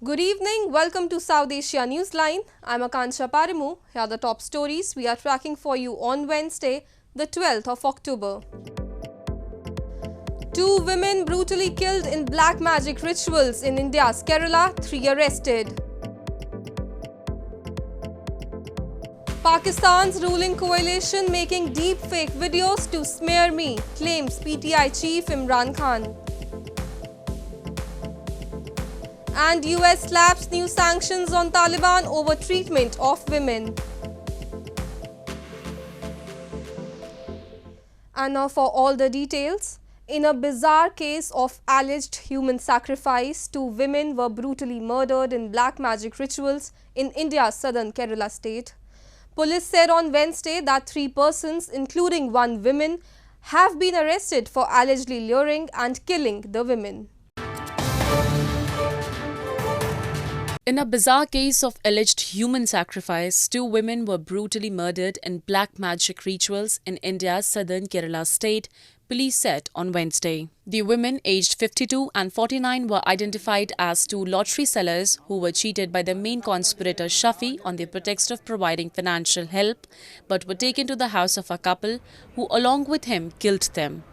Good evening, welcome to South Asia Newsline. I'm Akansha Parimu. Here are the top stories we are tracking for you on Wednesday, the 12th of October. Two women brutally killed in black magic rituals in India's Kerala, 3 arrested. Pakistan's ruling coalition making deep fake videos to smear me, claims PTI chief Imran Khan. And US slaps new sanctions on Taliban over treatment of women. And now for all the details. In a bizarre case of alleged human sacrifice, two women were brutally murdered in black magic rituals in India's southern Kerala state. Police said on Wednesday that 3 persons, including 1 woman, have been arrested for allegedly luring and killing the women. In a bizarre case of alleged human sacrifice, 2 women were brutally murdered in black magic rituals in India's southern Kerala state, police said on Wednesday. The women, aged 52 and 49, were identified as 2 lottery sellers who were cheated by the main conspirator Shafi on the pretext of providing financial help, but were taken to the house of a couple who, along with him, killed them.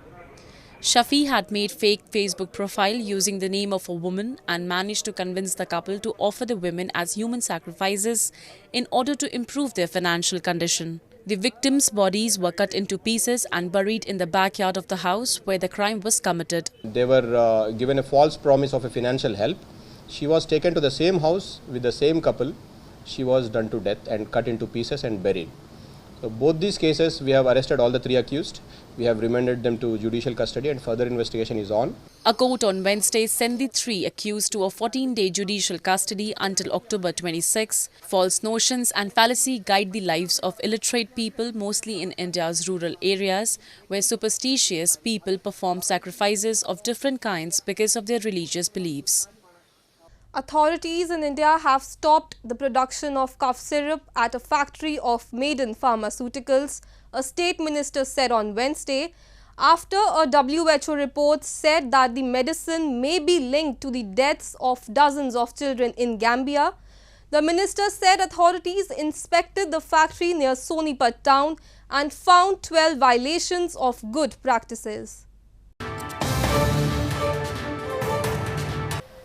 Shafi had made fake Facebook profile using the name of a woman and managed to convince the couple to offer the women as human sacrifices in order to improve their financial condition. The victims' bodies were cut into pieces and buried in the backyard of the house where the crime was committed. They were given a false promise of a financial help. She was taken to the same house with the same couple. She was done to death and cut into pieces and buried. So both these cases, we have arrested all the 3 accused. We have remanded them to judicial custody and further investigation is on. A court on Wednesday sent the 3 accused to a 14-day judicial custody until October 26. False notions and fallacy guide the lives of illiterate people, mostly in India's rural areas, where superstitious people perform sacrifices of different kinds because of their religious beliefs. Authorities in India have stopped the production of cough syrup at a factory of Maiden Pharmaceuticals, a state minister said on Wednesday, after a WHO report said that the medicine may be linked to the deaths of dozens of children in Gambia. The minister said authorities inspected the factory near Sonipat town and found 12 violations of good practices.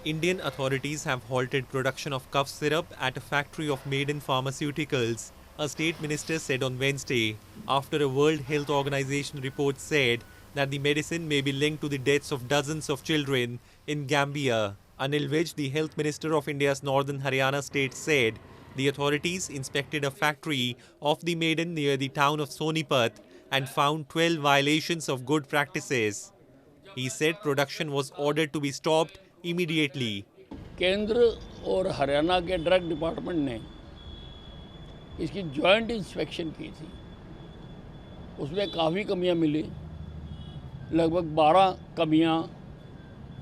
Indian authorities have halted production of cough syrup at a factory of Maiden Pharmaceuticals, a state minister said on Wednesday, after a World Health Organization report said that the medicine may be linked to the deaths of dozens of children in Gambia. Anil Vij, the health minister of India's northern Haryana state, said the authorities inspected a factory of the Maiden near the town of Sonipat and found 12 violations of good practices. He said production was ordered to be stopped immediately. केंद्र और हरियाणा के drug department ने इसकी joint inspection की थी। उसमें काफ़ी कमियां मिली, लगभग 12 कमियां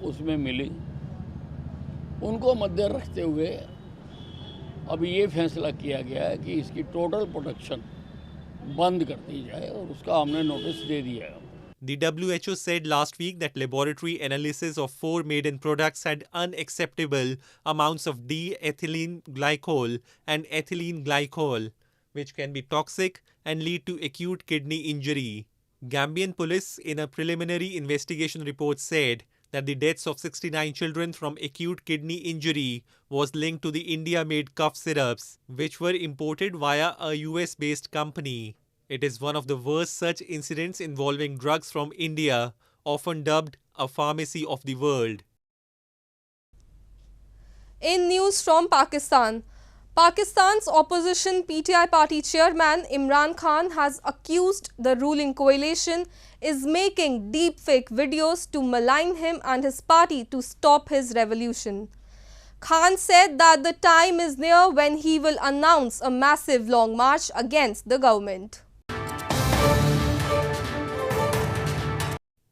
उसमें मिली। उनको मद्देनजर रखते हुए अभी ये फैसला किया गया है कि इसकी टोटल प्रोडक्शन बंद कर दी जाए और उसका हमने नोटिस दे दिया है। The WHO said last week that laboratory analysis of 4 Maiden products had unacceptable amounts of D-ethylene glycol and ethylene glycol, which can be toxic and lead to acute kidney injury. Gambian police, in a preliminary investigation report, said that the deaths of 69 children from acute kidney injury was linked to the India-made cough syrups, which were imported via a US-based company. It is one of the worst such incidents involving drugs from India, often dubbed a pharmacy of the world. In news from Pakistan, Pakistan's Opposition PTI party chairman Imran Khan has accused the ruling coalition is making deepfake videos to malign him and his party to stop his revolution. Khan said that the time is near when he will announce a massive long march against the government.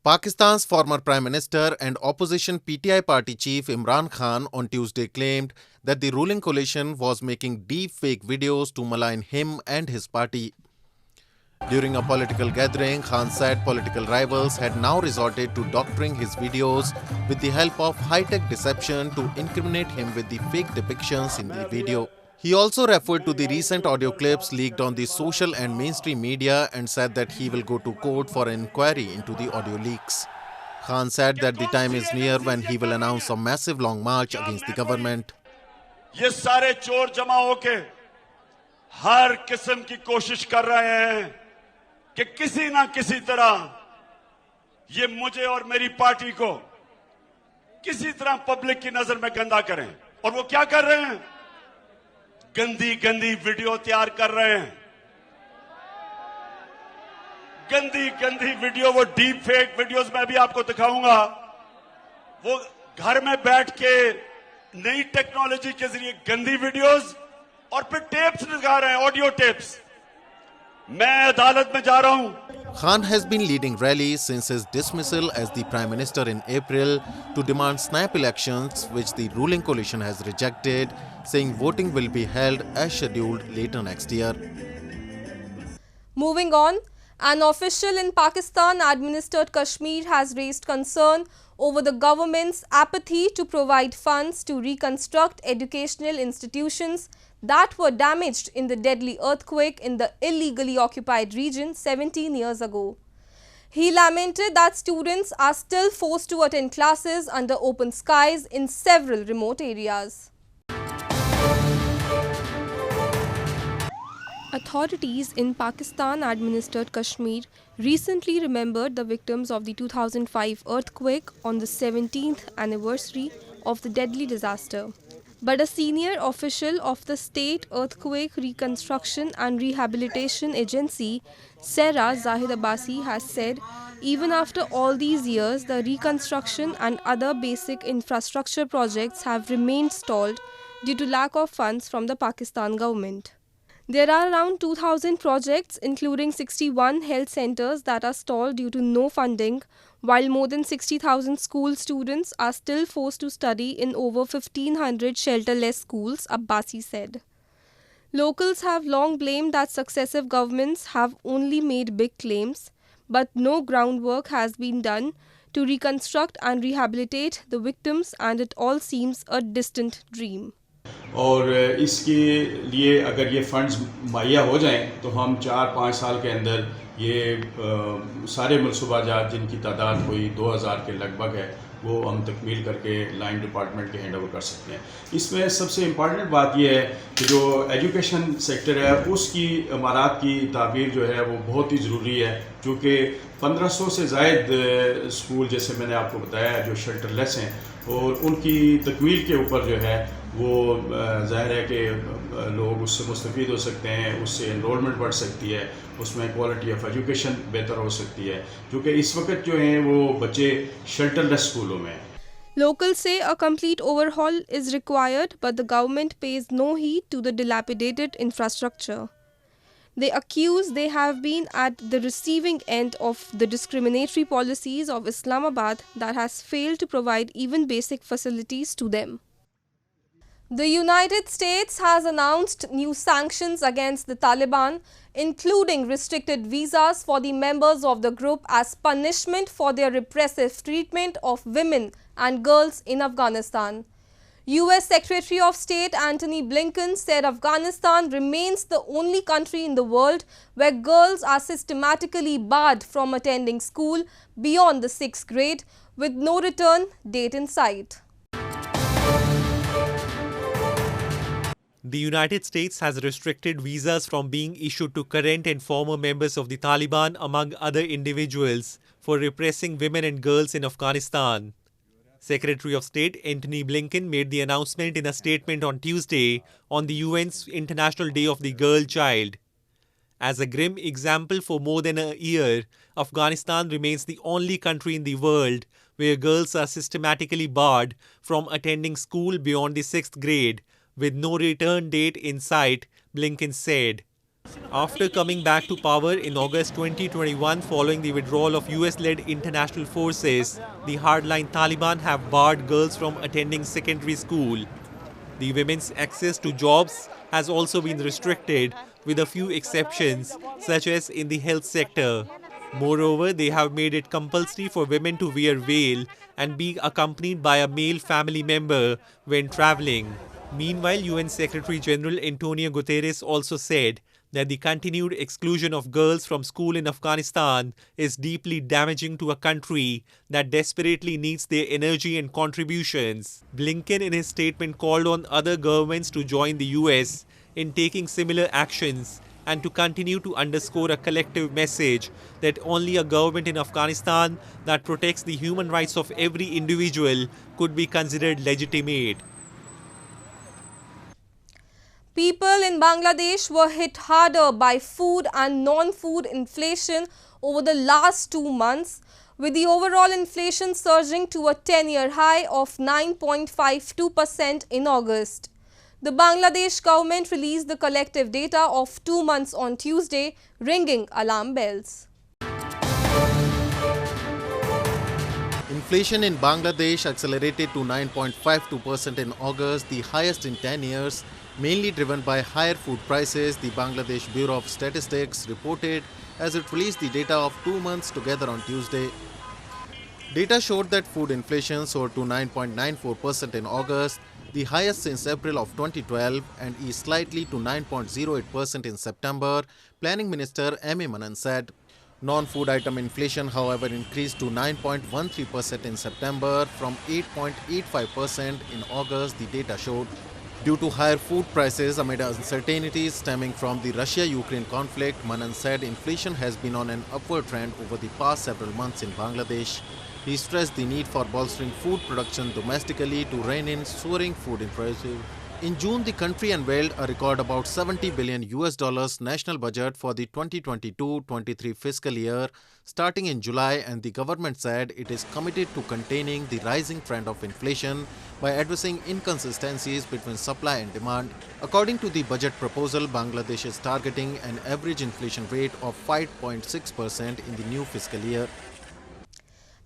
Pakistan's former Prime Minister and Opposition PTI party chief Imran Khan on Tuesday claimed that the ruling coalition was making deep fake videos to malign him and his party. During a political gathering, Khan said political rivals had now resorted to doctoring his videos with the help of high-tech deception to incriminate him with the fake depictions in the video. He also referred to the recent audio clips leaked on the social and mainstream media and said that he will go to court for an inquiry into the audio leaks. Khan said that the time is near when he will announce a massive long march against the government. ये सारे चोर जमा होके हर किस्म की कोशिश कर रहे हैं कि किसी ना किसी तरह ये मुझे और मेरी पार्टी को किसी तरह पब्लिक की नजर में गंदा करें। और वो क्या कर रहे हैं? गंदी गंदी वीडियो तैयार कर रहे हैं। गंदी गंदी वीडियो, वो डीप फेक वीडियोस मैं भी आपको दिखाऊंगा। वो घर में बैठ के नई टेक्नोलॉजी के जरिए गंदी वीडियोस और फिर टेप्स दिखा रहे हैं, ऑडियो टेप्स। मैं अदालत में जा रहा हूं। Khan has been leading rallies since his dismissal as the Prime Minister in April to demand snap elections, which the ruling coalition has rejected, saying voting will be held as scheduled later next year. Moving on, an official in Pakistan-administered Kashmir has raised concern over the government's apathy to provide funds to reconstruct educational institutions that were damaged in the deadly earthquake in the illegally occupied region 17 years ago. He lamented that students are still forced to attend classes under open skies in several remote areas. Authorities in Pakistan-administered Kashmir recently remembered the victims of the 2005 earthquake on the 17th anniversary of the deadly disaster. But a senior official of the State Earthquake Reconstruction and Rehabilitation Agency, Sarah Zahid Abbasi, has said even after all these years, the reconstruction and other basic infrastructure projects have remained stalled due to lack of funds from the Pakistan government. There are around 2,000 projects, including 61 health centers, that are stalled due to no funding, while more than 60,000 school students are still forced to study in over 1,500 shelterless schools, Abbasi said. Locals have long blamed that successive governments have only made big claims, but no groundwork has been done to reconstruct and rehabilitate the victims, and it all seems a distant dream. और इसके लिए अगर ये funds मुहैया हो जाएं तो हम 4-5 साल के अंदर ये सारे मनसूबा जात जिनकी तादाद कोई 2000 के लगभग है वो हम तकमील करके लाइन डिपार्टमेंट के हैंड ओवर कर सकते हैं। इसमें सबसे इम्पॉर्टेंट बात यह है कि जो एजुकेशन सेक्टर है उसकी इमारत की तामीर जो है वो बहुत ही ज़रूरी है, क्योंकि 1500 से ज़ायद स्कूल जैसे मैंने आपको बताया जो शेल्टरलेस हैं और उनकी तकमील के ऊपर जो है वो ज़ाहिर है कि लोग उससे मुस्तफ़ीद हो सकते हैं, उससे एनरोलमेंट बढ़ सकती है, उसमें क्वालिटी ऑफ एजुकेशन बेहतर हो सकती है, क्योंकि इस वक्त जो हैं वो बच्चे शेल्टरलेस स्कूलों में हैं। Locals say a complete overhaul is required, but the government pays no heed to the dilapidated infrastructure. They accuse they have been at the receiving end of the discriminatory policies of Islamabad that has failed to provide even basic facilities to them. The United States has announced new sanctions against the Taliban, including restricted visas for the members of the group as punishment for their repressive treatment of women and girls in Afghanistan. US Secretary of State Antony Blinken said Afghanistan remains the only country in the world where girls are systematically barred from attending school beyond the 6th grade, with no return date in sight. The United States has restricted visas from being issued to current and former members of the Taliban, among other individuals, for repressing women and girls in Afghanistan. Secretary of State Antony Blinken made the announcement in a statement on Tuesday on the UN's International Day of the Girl Child. As a grim example, for more than a year, Afghanistan remains the only country in the world where girls are systematically barred from attending school beyond the 6th grade, with no return date in sight, Blinken said. After coming back to power in August 2021 following the withdrawal of US-led international forces, the hardline Taliban have barred girls from attending secondary school. The women's access to jobs has also been restricted, with a few exceptions, such as in the health sector. Moreover, they have made it compulsory for women to wear veil and be accompanied by a male family member when traveling. Meanwhile, UN Secretary General Antonio Guterres also said that the continued exclusion of girls from school in Afghanistan is deeply damaging to a country that desperately needs their energy and contributions. Blinken in his statement called on other governments to join the US in taking similar actions and to continue to underscore a collective message that only a government in Afghanistan that protects the human rights of every individual could be considered legitimate. People in Bangladesh were hit harder by food and non-food inflation over the last 2 months, with the overall inflation surging to a 10-year high of 9.52% in August. The Bangladesh government released the collective data of 2 months on Tuesday, ringing alarm bells. Inflation in Bangladesh accelerated to 9.52% in August, the highest in 10 years, mainly driven by higher food prices, the Bangladesh Bureau of Statistics reported as it released the data of 2 months together on Tuesday. Data showed that food inflation soared to 9.94% in August, the highest since April of 2012, and eased slightly to 9.08% in September, Planning Minister M.A. Manan said. Non-food item inflation, however, increased to 9.13% in September from 8.85% in August, the data showed. Due to higher food prices amid uncertainties stemming from the Russia-Ukraine conflict, Manan said inflation has been on an upward trend over the past several months in Bangladesh. He stressed the need for bolstering food production domestically to rein in soaring food prices. In June, the country unveiled a record about $70 billion national budget for the 2022-23 fiscal year starting in July, and the government said it is committed to containing the rising trend of inflation by addressing inconsistencies between supply and demand. According to the budget proposal, Bangladesh is targeting an average inflation rate of 5.6% in the new fiscal year.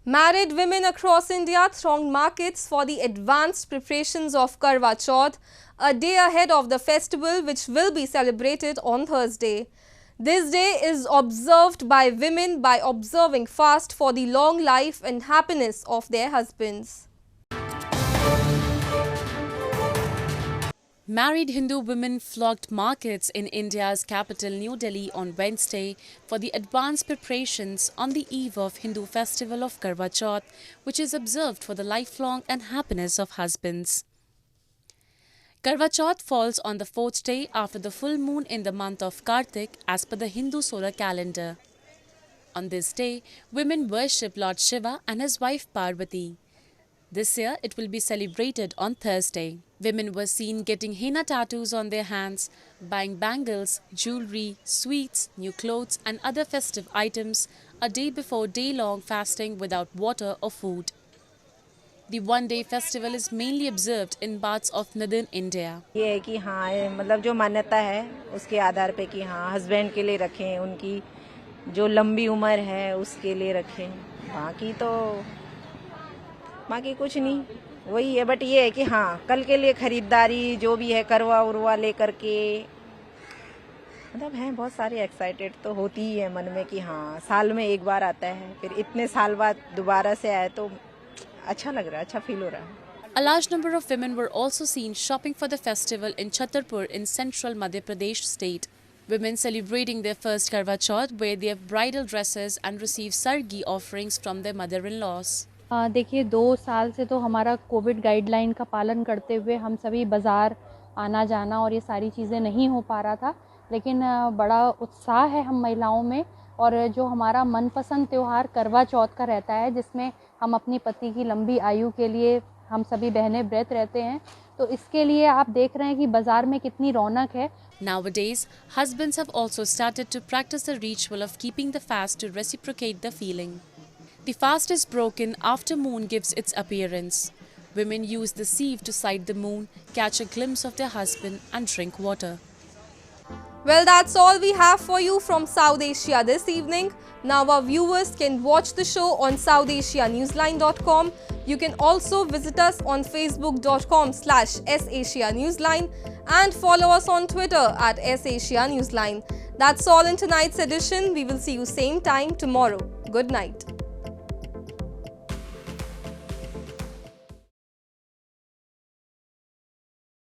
Married women across India thronged markets for the advanced preparations of Karwa Chauth, a day ahead of the festival which will be celebrated on Thursday. This day is observed by women by observing fast for the long life and happiness of their husbands. Married Hindu women flocked markets in India's capital New Delhi on Wednesday for the advanced preparations on the eve of Hindu festival of Karwa Chauth, which is observed for the lifelong and happiness of husbands. Karwa Chauth falls on the 4th day after the full moon in the month of Kartik as per the Hindu solar calendar. On this day, women worship Lord Shiva and his wife Parvati. This year, it will be celebrated on Thursday. Women were seen getting henna tattoos on their hands, buying bangles, jewelry, sweets, new clothes and other festive items a day before day-long fasting without water or food. The one-day festival is mainly observed in parts of northern India. ये है कि हाँ मतलब जो मान्यता है उसके आधार पे कि हाँ हस्बैंड के लिए रखें, उनकी जो लंबी उम्र है उसके लिए रखें, बाकी कुछ नहीं, वही है। बट ये है कि हाँ कल के लिए खरीदारी जो भी है करवा उरवा लेकर के मतलब हैं बहुत सारी एक्साइटेड तो होती ही है मन में कि हाँ साल में एक बार आता है, फिर इतने साल बाद दोबारा से आए तो अच्छा लग रहा है, अच्छा फील हो रहा है। A large number of women were also seen shopping for the festival in Chhatarpur in central Madhya Pradesh state. Women celebrating their first Karwa Chauth wear their bridal dresses and receive sargi offerings from their mother-in-laws. देखिए 2 साल से तो हमारा Covid guideline का पालन करते हुए हम सभी बाज़ार आना जाना और ये सारी चीज़ें नहीं हो पा रहा था, लेकिन बड़ा उत्साह है हम महिलाओं में। और जो हमारा मनपसंद त्यौहार करवा चौथ का रहता है जिसमें हम अपनी पति की लंबी आयु के लिए हम सभी बहनें व्रत रहते हैं, तो इसके लिए आप देख रहे हैं कि बाज़ार में कितनी रौनक है। Nowadays, husbands have also started to practice the ritual of keeping the fast to reciprocate the feeling. The fast is broken after moon gives its appearance. Women use the sieve to sight the moon, catch a glimpse of their husband and drink water. Well, that's all we have for you from South Asia this evening. Now our viewers can watch the show on SouthAsiaNewsline.com. You can also visit us on facebook.com/SAsia Newsline and follow us on Twitter @SAsia Newsline. That's all in tonight's edition. We will see you same time tomorrow. Good night.